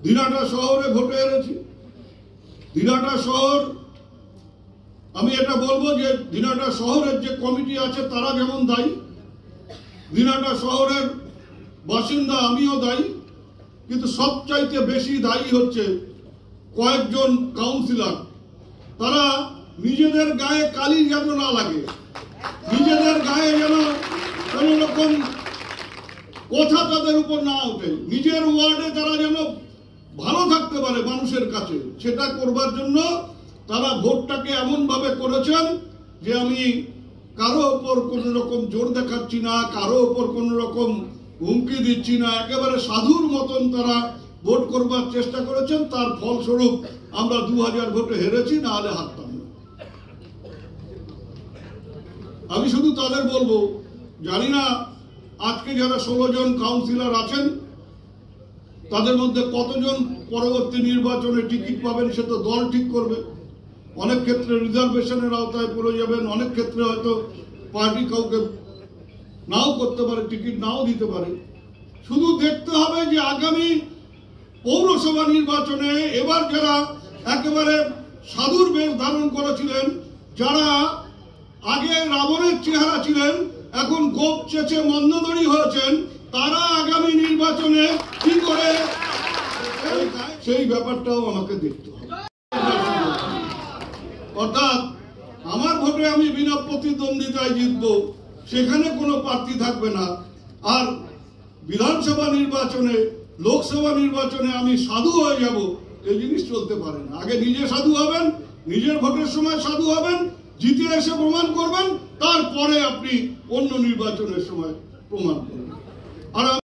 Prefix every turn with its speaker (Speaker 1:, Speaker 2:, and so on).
Speaker 1: দিনাটা শহরে ভোটে হেরেছি। দিনাটা শহর, আমি এটা বলবো যে দিনাটা শহরের যে কমিটি আছে তারা যেমন দায়ী, দিনাটা শহরের বাসিন্দা আমিও দায়ী, কিন্তু সবচাইতে বেশি দায়ী হচ্ছে কয়েকজন কাউন্সিলর। তারা নিজেদের গায়ে কালি যেন না লাগে, নিজেদের গায়ে যেন কোন রকম কথা তাদের উপর না ওঠে, নিজের ওয়ার্ডে তারা যেন ভালো থাকতে পারে মানুষের কাছে, সেটা করবার জন্য তারা ভোটটাকে এমন ভাবে করেছেন যে আমি কারো ওপর কোন রকম জোর দেখাচ্ছি না, কারো ওপর কোন রকম হুমকি দিচ্ছি না, একেবারে সাধুর মতন তারা ভোট করবার চেষ্টা করেছেন। তার ফলস্বরূপ আমরা 2000 ভোটে হেরেছি, না হলে হারতাম না। আমি শুধু তাদের বলবো, জানি না আজকে যারা 16 জন কাউন্সিলর আছেন তাদের মধ্যে কতজন পরবর্তী নির্বাচনে টিকিট পাবেন সে তো দল ঠিক করবে। অনেক ক্ষেত্রে রিজার্ভেশনের আওতায় পড়ে যাবেন, অনেক ক্ষেত্রে হয়তো পার্টি কাউকে নাও করতে পারে, টিকিট নাও দিতে পারে। শুধু দেখতে হবে যে আগামী পৌরসভা নির্বাচনে এবার যারা একেবারে সাধুর বেশ ধারণ করেছিলেন, যারা আগে রাবণের চেহারা ছিলেন এখন গোপ চেঁচে মন্দদরি হয়েছেন, তারা আগামী নির্বাচনে কি করে সেই ব্যাপারটাও আমাকে দেখতে হবে। অর্থাৎ আমার ভোটে আমি বিনা প্রতিদ্বন্দ্বিতায় জিতবো, সেখানে কোনো প্রার্থী থাকবে না। আর বিধানসভা নির্বাচনে, লোকসভা নির্বাচনে আমি সাধু হয়ে যাব, এই জিনিস চলতে পারে না। আগে নিজে সাধু হবেন, নিজের ভোটের সময় সাধু হবেন, জিতে এসে প্রমাণ করবেন, তারপরে আপনি অন্য নির্বাচনের সময় প্রমাণ করবেন। আর